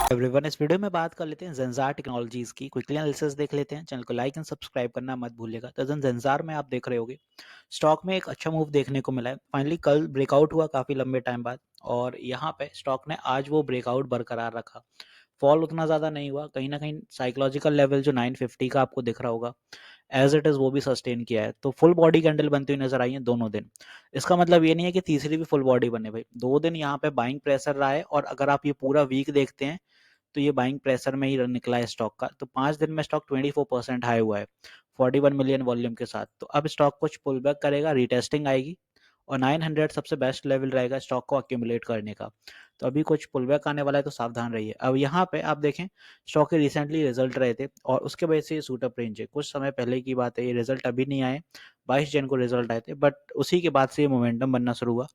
Everyone, इस video में बात कर लेते हैं ज़ेंसार टेक्नोलॉजीज़ की। क्विकली एनालिसिस देख लेते हैं। चैनल को लाइक एंड सब्सक्राइब करना मत भूलिएगा। तो ज़ेंसार में आप देख रहे होगे स्टॉक में एक अच्छा मूव देखने को मिला है। फाइनली कल ब्रेकआउट हुआ काफ़ी लंबे टाइम बाद, और यहाँ पे स्टॉक ने आज वो ब्रेकआउट बरकरार रखा। फॉल उतना ज़्यादा नहीं हुआ। कहीं ना कहीं साइकोलॉजिकल लेवल जो 950 का आपको दिख रहा होगा एज इट इज़ वो भी सस्टेन किया है। तो फुल बॉडी कैंडल बनती हुई नजर आई है दोनों दिन। इसका मतलब ये नहीं है कि तीसरी भी फुल बॉडी बने भाई। 2 दिन यहाँ पे बाइंग प्रेशर रहा है, और अगर आप ये पूरा वीक देखते हैं तो ये बाइंग प्रेशर में ही निकला है स्टॉक का। तो 5 दिन में स्टॉक 24% हाई हुआ है 41 मिलियन वॉल्यूम के साथ। तो अब स्टॉक कुछ पुल बैक करेगा, रिटेस्टिंग आएगी, और 900 सबसे बेस्ट लेवल रहेगा स्टॉक को अक्यूमुलेट करने का। तो अभी कुछ पुल बैक आने वाला है, तो सावधान रहिए। अब यहाँ पे आप देखें स्टॉक के रिसेंटली रिजल्ट रहे थे, और उसके वजह से ये सूटअप रेंज है। कुछ समय पहले की बात है, ये रिजल्ट अभी नहीं आए। 22 जन को रिजल्ट आए थे, बट उसी के बाद से ये मोमेंटम बनना शुरू हुआ।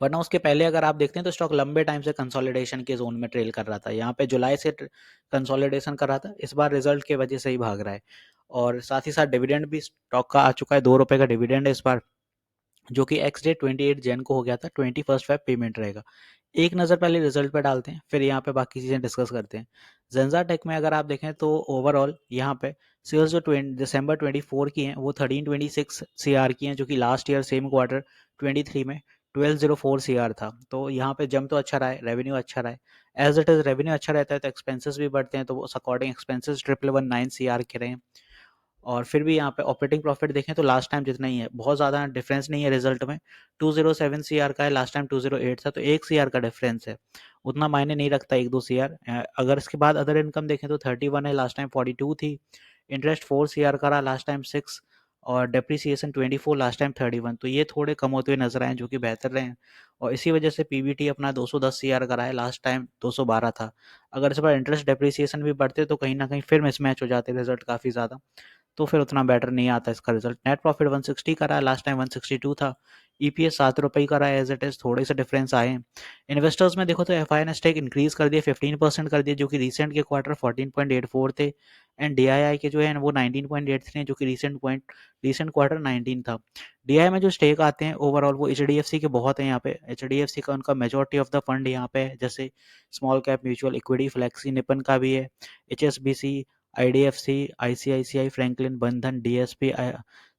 वरना उसके पहले अगर आप देखते हैं तो स्टॉक लंबे टाइम से कंसोलिडेशन के जोन में ट्रेल कर रहा था। यहाँ पे जुलाई से कंसोलिडेशन कर रहा था, इस बार रिजल्ट की वजह से ही भाग रहा है। और साथ ही साथ डिविडेंड भी स्टॉक का आ चुका है। 2 रुपए का डिविडेंड है इस बार, जो कि एक्स डेट 28 जन को हो गया था। 21 फेब पेमेंट रहेगा। एक नज़र पहले रिजल्ट पे डालते हैं, फिर यहाँ पे बाकी चीज़ें डिस्कस करते हैं। जेंजा टेक में अगर आप देखें तो ओवरऑल यहाँ पे सेल्स जो दिसंबर 24 की हैं वो 1326 CR की हैं, जो कि लास्ट ईयर सेम क्वार्टर 23 में 1204 CR था। तो यहाँ पे जम तो अच्छा रहा है, रेवेन्यू अच्छा रहा है। एज इट इज़ रेवेन्यू अच्छा रहता है तो एक्सपेंसेस भी बढ़ते हैं, तो उस अकॉर्डिंग एक्सपेंसेस 1119 CR के रहे हैं। और फिर भी यहाँ पे ऑपरेटिंग प्रॉफिट देखें तो लास्ट टाइम जितना ही है, बहुत ज़्यादा डिफरेंस नहीं है रिजल्ट में। 207 CR का है, लास्ट टाइम 208 था, तो 1 CR का डिफरेंस है। उतना मायने नहीं रखता 1-2 CR। अगर इसके बाद अदर इनकम देखें तो 31 है, लास्ट टाइम 42 थी। इंटरेस्ट 4 CR का रहा, लास्ट टाइम 6। और डेप्रिसिएशन 24, लास्ट टाइम 31। तो ये थोड़े कम होते हुए नजर आए, जो कि बेहतर रहे हैं। और इसी वजह से पीबीटी अपना 210 CR का रहा है, लास्ट टाइम 212 था। अगर इस बार इंटरेस्ट डेप्रिसिएशन भी बढ़ते तो कहीं ना कहीं फिर मिसमैच हो जाते रिजल्ट काफ़ी ज़्यादा, तो फिर उतना बेटर नहीं आता इसका रिजल्ट। नेट प्रॉफिट 160 का रहा है, लास्ट टाइम 162 था। ईपीएस 7 रुपये का रहा है, एज इट इज थोड़े से डिफरेंस आए हैं। इन्वेस्टर्स में देखो तो एफआई ने स्टेक इंक्रीज कर दिया, 15% कर दिया, जो कि रिसेंट के क्वार्टर 14.84 थे। एंड डीआईआई के जो है वो 19.83 हैं, जो कि रिसेंट क्वार्टर 19 था। डीआई में जो स्टेक आते हैं ओवरऑल वो एचडीएफसी के बहुत हैं। यहाँ पे एचडीएफसी का उनका मेजोरिटी ऑफ द फंड यहाँ पे है, जैसे small cap mutual equity flexi Nippon का भी है, एचएसबीसी, आईडीएफसी, आईसीआईसीआई, फ्रैंकलिन, बंधन, डीएसपी।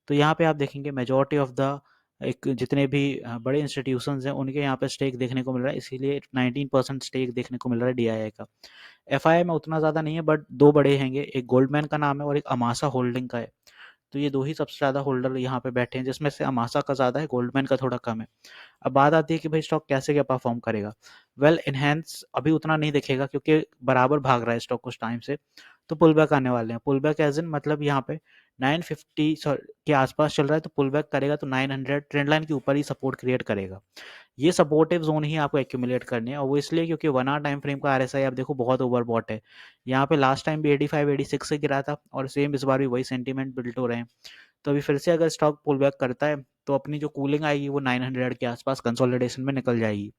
तो यहाँ पे आप देखेंगे मेजोरिटी ऑफ द एक जितने भी बड़े इंस्टीट्यूशंस हैं उनके यहाँ पे स्टेक देखने को मिल रहा है, इसीलिए 19% स्टेक देखने को मिल रहा है डीआईआई का। एफआई में उतना ज़्यादा नहीं है, बट 2 बड़े हैंगे, एक गोल्डमैन का नाम है और एक अमासा होल्डिंग का है। तो ये 2 ही सबसे ज़्यादा होल्डर यहाँ पे बैठे हैं, जिसमें से अमासा का ज़्यादा है, गोल्डमैन का थोड़ा कम है। अब बात आती है कि भाई स्टॉक कैसे क्या परफॉर्म करेगा। वेल इनहेंस अभी उतना नहीं दिखेगा, क्योंकि बराबर भाग रहा है स्टॉक कुछ टाइम से। तो पुल बैक आने वाले हैं। पुल बैक एज इन मतलब यहाँ पे 950 के आसपास चल रहा है, तो पुल बैक करेगा तो 900 ट्रेंड लाइन के ऊपर ही सपोर्ट क्रिएट करेगा। ये सपोर्टिव जोन ही आपको एक्यूमुलेट करने हैं, और वो इसलिए क्योंकि 1 आवर टाइम फ्रेम का आरएसआई आप देखो बहुत ओवरबॉट है। यहाँ पे लास्ट टाइम भी 85 86 से गिरा था, और सेम इस बार भी वही सेंटीमेंट बिल्ट हो रहे हैं। तो अभी फिर से अगर स्टॉक पुल बैक करता है तो अपनी जो कूलिंग आएगी वो 900 के आसपास कंसोलिडेशन में निकल जाएगी।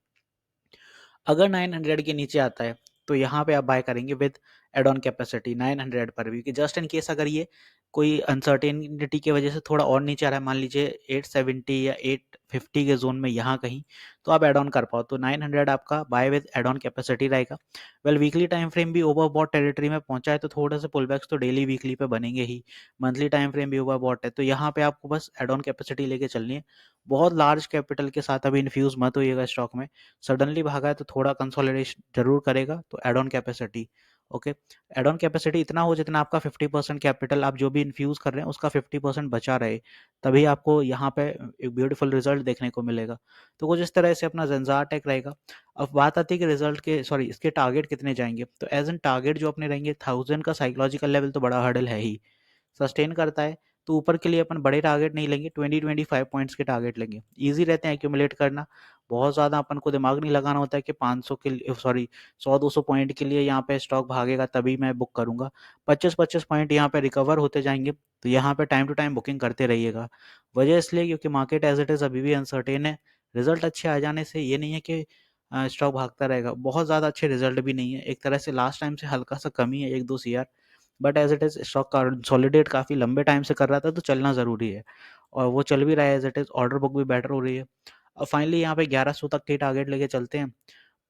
अगर 900 के नीचे आता है तो यहाँ पे आप बाय करेंगे विद एड ऑन कैपेसिटी 900 पर भी, कि जस्ट इन केस अगर ये कोई अनसर्टेनिटी की वजह से थोड़ा और नीचे आ रहा है, मान लीजिए 870 या 850 के जोन में यहाँ कहीं, तो आप एड ऑन कर पाओ। तो 900 आपका buy with add on capacity रहेगा। वेल वीकली टाइम फ्रेम भी ओवरबॉट टेरिटरी में पहुंचा है, तो थोड़े से पुलबैक्स तो डेली वीकली पे बनेंगे ही। मंथली टाइम फ्रेम भी ओवरबॉट है, तो यहाँ पे आपको बस एड ऑन कैपेसिटी लेके चलनी है। बहुत लार्ज कैपिटल के साथ अभी इन्फ्यूज मत होइएगा स्टॉक में। सडनली भागा है तो थोड़ा कंसोलिडेशन जरूर करेगा, तो add on capacity. Okay, add on capacity इतना हो जितना आपका 50% कैपिटल आप जो भी इन्फ्यूज कर रहे हैं उसका 50% बचा रहे, तभी आपको यहाँ पे एक ब्यूटीफुल रिजल्ट देखने को मिलेगा। तो कुछ इस तरह से अपना ज़ेंसार टेक रहेगा। अब बात आती है कि रिजल्ट के सॉरी इसके टारगेट कितने जाएंगे। तो एज एन टारगेट जो अपने रहेंगे 1000 का साइकोलॉजिकल लेवल तो बड़ा हर्डल है ही, सस्टेन करता है तो ऊपर के लिए अपन बड़े टारगेट नहीं लेंगे, 20-25 पॉइंट्स के टारगेट लेंगे। ईजी रहते हैं एक्यूमुलेट करना, बहुत ज़्यादा अपन को दिमाग नहीं लगाना होता है कि 500 के लिए सॉरी 100-200 पॉइंट के लिए यहाँ पे स्टॉक भागेगा तभी मैं बुक करूंगा। 25-25 पॉइंट यहाँ पे रिकवर होते जाएंगे, तो यहाँ पे टाइम टू टाइम बुकिंग करते रहिएगा। वजह इसलिए क्योंकि मार्केट एज इट इज़ अभी भी अनसर्टेन है। रिजल्ट अच्छे आ जाने से ये नहीं है कि स्टॉक भागता रहेगा। बहुत ज़्यादा अच्छे रिजल्ट भी नहीं है, एक तरह से लास्ट टाइम से हल्का सा कमी है 1-2 CR, but as it is stock consolidate काफ़ी लंबे टाइम से कर रहा था, तो चलना ज़रूरी है, और वो चल भी रहा है as it is. Order book भी बेटर हो रही है। अब फाइनली यहाँ पे 1100 तक के टारगेट लेके चलते हैं।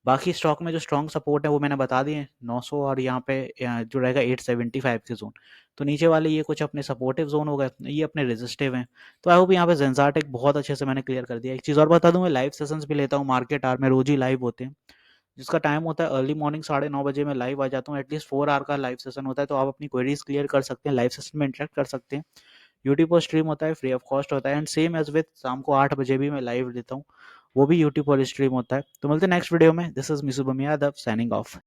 बाकी स्टॉक में जो स्ट्रॉन्ग सपोर्ट है वो मैंने बता दिए 900 और यहाँ पे जो रहेगा 875 के जोन। तो नीचे वाले ये कुछ अपने सपोर्टिव जोन हो गए, ये अपने रेजिस्टिव हैं। तो आई होप यहाँ पे जेंसार्ट एक बहुत अच्छे से मैंने क्लियर कर दिया। एक चीज़ और बता दूं, मैं लाइव सेशंस भी लेता हूँ मार्केट आवर में, रोज ही लाइव होते हैं, जिसका टाइम होता है अर्ली मॉर्निंग 9:30 बजे मैं लाइव आ जाता हूँ। एटलीस्ट 4 आवर का लाइव सेशन होता है, तो आप अपनी क्वेरीज क्लियर कर सकते हैं, लाइव सेशन में इंटरेक्ट कर सकते हैं। यूट्यूब पर स्ट्रीम होता है, फ्री ऑफ कॉस्ट होता है, एंड सेम एज विथ शाम को 8 बजे भी मैं लाइव देता हूँ, वो भी यूट्यूब पर स्ट्रीम होता है। तो मिलते हैं नेक्स्ट वीडियो में। दिस इज मिसुबम यादव साइनिंग ऑफ।